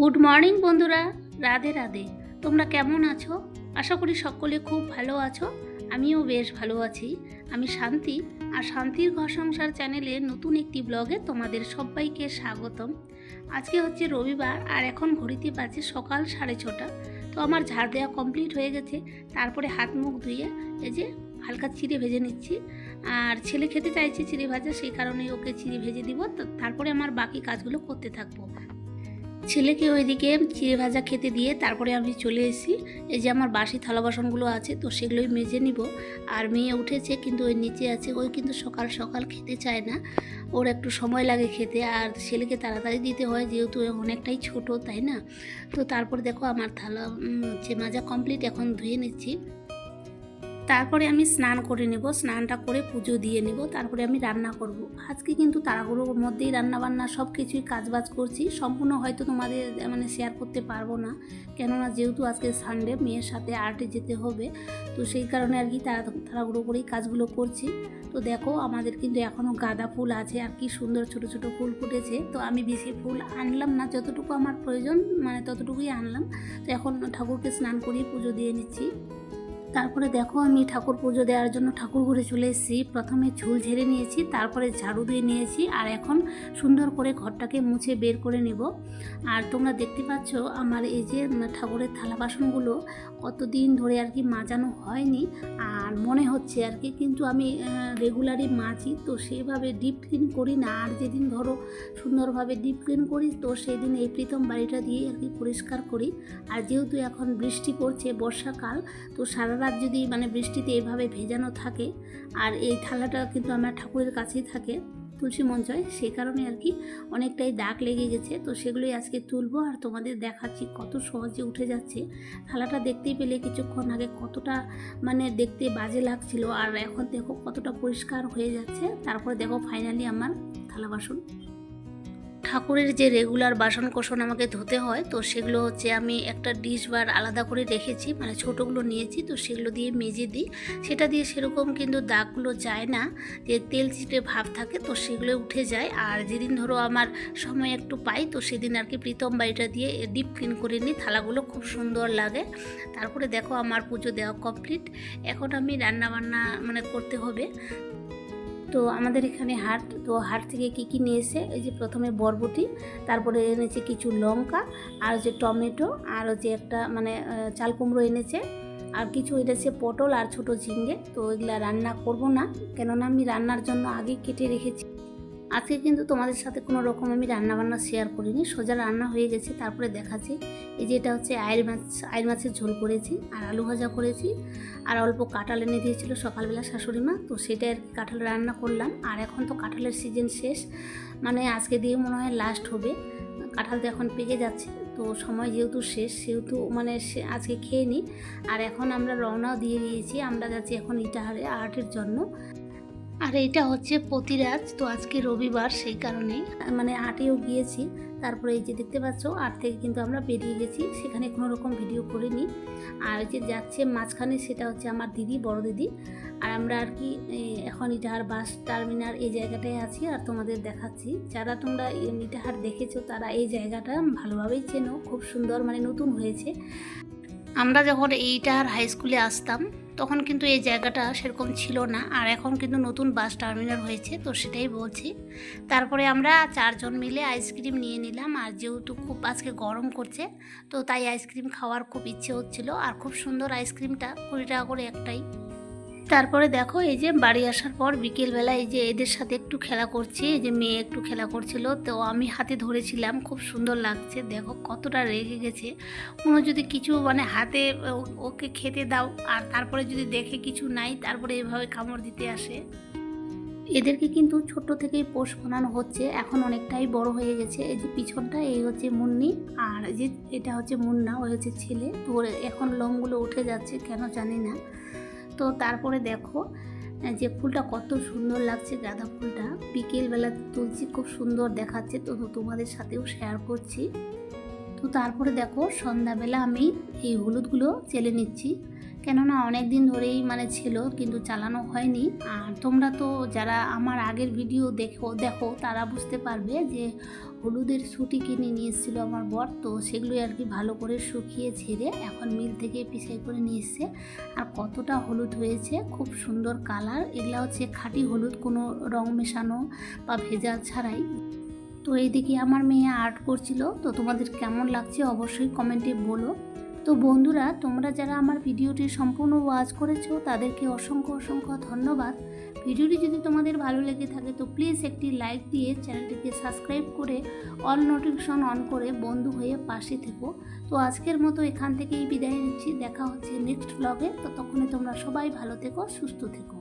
Good morning বন্ধুরা, রাধে রাধে। তোমরা কেমন আছো? আশা করি সকলে খুব ভালো আছো। আমিও বেশ ভালো আছি। আমি শান্তি, আর শান্তির ঘর সংসার চ্যানেলে নতুন একটি ব্লগে তোমাদের সবাইকে স্বাগতম। আজকে হচ্ছে রবিবার, আর এখন ঘড়িতে বাজে সকাল 6:30। তো আমার ঝাড় দেওয়া কমপ্লিট হয়ে গেছে। তারপরে হাত মুখ ধুয়ে এই যে হালকা চিড়ে ভেজে নিচ্ছি। আর ছেলে খেতে চাইছে চিড়ে ভাজা, সেই কারণে ওকে চিড়ে ভেজে দিব। তারপরে আমার বাকি কাজগুলো করতে থাকবো। ছেলেকে ওইদিকে চিড়ে ভাজা খেতে দিয়ে তারপরে আমি চলে এসেছি। এই যে আমার বাসি থালা বাসনগুলো আছে, তো সেগুলোই মেজে নিব। আর মেয়ে উঠেছে, কিন্তু ওই নিচে আছে। ওই কিন্তু সকাল সকাল খেতে চায় না, ওর একটু সময় লাগে খেতে। আর ছেলেকে তাড়াতাড়ি দিতে হয়, যেহেতু অনেকটাই ছোট, তাই না? তো তারপরে দেখো আমার থালা যে মাজা কমপ্লিট, এখন ধুয়ে নিচ্ছি। তারপরে আমি স্নান করে নেব, স্নানটা করে পুজো দিয়ে নেব, তারপরে আমি রান্না করব। আজকে কিন্তু তাড়াহুড়োর মধ্যেই রান্নাবান্না সব কিছুই কাজবাজ করছি। সম্পূর্ণ হয়তো তোমাদের শেয়ার করতে পারবো না, কেননা যেহেতু আজকে সানডে, মেয়ের সাথে আর্টে যেতে হবে। তো সেই কারণে আর কি তাড়াহুড়ো করেই কাজগুলো করছি। তো দেখো আমাদের কিন্তু এখনও গাঁদা ফুল আছে, আর কি সুন্দর ছোট ছোট ফুল ফুটেছে। তো আমি বেশি ফুল আনলাম না, যতটুকু আমার প্রয়োজন ততটুকুই আনলাম। তো এখন ঠাকুরকে স্নান করিয়ে পুজো দিয়ে নিচ্ছি। তারপরে দেখো আমি ঠাকুর পুজো দেওয়ার জন্য ঠাকুর ঘরে চলে এসেছি। প্রথমে ঝুল ঝেড়ে নিয়েছি, তারপরে ঝাড়ু দিয়ে নিয়েছি, আর এখন সুন্দর করে ঘরটাকে মুছে বের করে নেব। আর তোমরা দেখতে পাচ্ছ আমার এই যে ঠাকুরের থালা বাসনগুলো কতদিন ধরে আর কি মাজানো হয়নি, আর মনে হচ্ছে আর কি, কিন্তু আমি রেগুলারই মাজি, তো সেভাবে ডিপ ক্লিন করি না। আর যেদিন ধরো সুন্দরভাবে ডিপ ক্লিন করি, তো সেই দিন এই প্রথম বাড়িটা দিয়ে আর কি পরিষ্কার করি। আর যেহেতু এখন বৃষ্টি পড়ছে, বর্ষাকাল, তো সারা রাত যদি বৃষ্টিতে এভাবে ভেজানো থাকে, আর এই থালাটা কিন্তু আমার ঠাকুরের কাছেই থাকে, তুলসী মঞ্চয়, সেই কারণে আর কি অনেকটাই দাগ লেগে গেছে। তো সেগুলোই আজকে তুলবো আর তোমাদের দেখাচ্ছি কত সহজে উঠে যাচ্ছে। থালাটা দেখতেই পেলে কিছুক্ষণ আগে কতটা দেখতে বাজে লাগছিল, আর এখন দেখো কতটা পরিষ্কার হয়ে যাচ্ছে। তারপরে দেখো ফাইনালি আমার থালা বাসন। ঠাকুরের যে রেগুলার বাসন কোসন আমাকে ধুতে হয়, তো সেগুলো হচ্ছে আমি একটা ডিশ বার আলাদা করে রেখেছি, ছোটোগুলো নিয়েছি, তো সেগুলো দিয়ে মেজে দিই। সেটা দিয়ে সেরকম কিন্তু দাগগুলো যায় না, যে তেল চিটে ভাব থাকে, তো সেগুলো উঠে যায়। আর যেদিন ধরো আমার সময় একটু পাই, তো সেদিন আর কি প্রীতম বাড়িটা দিয়ে ডিপ ক্লিন করে নিই, থালাগুলো খুব সুন্দর লাগে। তারপরে দেখো আমার পুজো দেওয়া কমপ্লিট। এখন আমি রান্নাবান্না করতে হবে। তো আমাদের এখানে হাট, তো হাট থেকে কী নিয়ে এসে, এই যে প্রথমে বরবটি, তারপরে এনেছে কিছু লঙ্কা, আর হচ্ছে টমেটো, আর হচ্ছে একটা চাল কুমড়ো এনেছে, আর কিছু এনেছে পটল আর ছোটো ঝিঙ্গে। তো এগুলা রান্না করব না, কেননা আমি রান্নার জন্য আগেই কেটে রেখেছি। আজকে কিন্তু তোমাদের সাথে কোনো রকম আমি রান্নাবান্না শেয়ার করিনি, সোজা রান্না হয়ে গেছে। তারপরে দেখাচ্ছি, এই যে এটা হচ্ছে আইর মাছের ঝোল করেছি, আর আলু ভাজা করেছি, আর অল্প কাঁঠাল এনে দিয়েছিল সকালবেলা শাশুড়ি মা, তো সেটাই আর কি কাঁঠাল রান্না করলাম। আর এখন তো কাঁঠালের সিজন শেষ, আজকে দিয়ে মনে হয় লাস্ট হবে। কাঁঠাল তো এখন পেকে যাচ্ছে, তো সময় যেহেতু শেষ, সেহেতু আজকে খেয়ে নিই। আর এখন আমরা রওনাও দিয়ে দিয়েছি, আমরা যাচ্ছি এখন ইটাহারে আর্টের জন্য। আর এইটা হচ্ছে প্রতিরাজ, তো আজকে রবিবার, সেই কারণে আটেও গিয়েছি। তারপরে এই যে দেখতে পাচ্ছ, আট থেকে কিন্তু আমরা বেরিয়ে গেছি, সেখানে কোনো রকম ভিডিও করিনি। আর যে যাচ্ছে মাঝখানে, সেটা হচ্ছে আমার দিদি, বড় দিদি। আর আমরা আর কি এখন ইটাহার বাস টার্মিনাল এই জায়গাটায় আছি, আর তোমাদের দেখাচ্ছি। যারা তোমরা ইটাহার দেখেছো, তারা এই জায়গাটা ভালোভাবেই চেনো, খুব সুন্দর, নতুন হয়েছে। আমরা যখন ইটাহার হাই স্কুলে আসতাম, তখন কিন্তু এই জায়গাটা সেরকম ছিল না, আর এখন কিন্তু নতুন বাস টার্মিনাল হয়েছে, তো সেটাই বলছি। তারপরে আমরা 4 জন মিলে আইসক্রিম নিয়ে নিলাম। আর যেহেতু খুব আজকে গরম করছে, তো তাই আইসক্রিম খাওয়ার খুব ইচ্ছে হচ্ছিল। আর খুব সুন্দর আইসক্রিমটা, 20 টাকা করে একটাই। তারপরে দেখো, এই যে বাড়ি আসার পর বিকেলবেলা এই যে এদের সাথে একটু খেলা করছি। এই যে মেয়ে একটু খেলা করছিল, তো আমি হাতে ধরেছিলাম, খুব সুন্দর লাগছে। দেখো কতটা রেগে গেছে, কোনো যদি কিছু হাতে ওকে খেতে দাও, আর তারপরে যদি দেখে কিছু নাই, তারপরে এভাবে কামড় দিতে আসে। এদেরকে কিন্তু ছোট থেকেই পোষ বানানো হচ্ছে, এখন অনেকটাই বড় হয়ে গেছে। এই যে পিছনটা, এই হচ্ছে মুন্নি, আর যে এটা হচ্ছে মুন্না, ওই হচ্ছে ছেলে। তো এখন লোমগুলো উঠে যাচ্ছে, কেন জানি না। তো তারপরে দেখো যে ফুলটা কত সুন্দর লাগছে, গাঁদা ফুলটা বিকেলবেলা তুলছি, খুব সুন্দর দেখাচ্ছে, তো তোমাদের সাথেও শেয়ার করছি। তো তারপরে দেখো সন্ধ্যাবেলা আমি এই হলুদগুলো চেলে নিচ্ছি, কেননা অনেক দিন ধরেই ছিল কিন্তু চালানো হয়নি। আর তোমরা তো যারা আমার আগের ভিডিও দেখো তারা বুঝতে পারবে যে হলুদের ছুটি কিনে নিয়ে এসেছিলো আমার বর, তো সেগুলোই আর কি ভালো করে শুকিয়ে ঝেড়ে এখন মিল থেকে পিসাই করে নিয়ে এসছে। আর কতটা হলুদ হয়েছে, খুব সুন্দর কালার। এগুলো হচ্ছে খাঁটি হলুদ, কোনো রং মেশানো বা ভেজাল ছাড়াই। তো এইদিকে আমার মেয়ে আর্ট করছিল, তো তোমাদের কেমন লাগছে অবশ্যই কমেন্টে বলো। তো বন্ধুরা, তোমরা যারা আমার ভিডিওটি সম্পূর্ণ ওয়াচ করেছো তাদেরকে অসংখ্য অসংখ্য ধন্যবাদ। ভিডিওটি যদি তোমাদের ভালো লেগে থাকে তো প্লিজ একটি লাইক দিয়ে চ্যানেলটিকে সাবস্ক্রাইব করে অল নোটিফিকেশন অন করে বন্ধু হয়ে পাশে থেকো। তো আজকের মতো এখান থেকেই বিদায় নিচ্ছি, দেখা হচ্ছে নেক্সট ব্লগে। তো তখনই তোমরা সবাই ভালো থেকো, সুস্থ থেকো।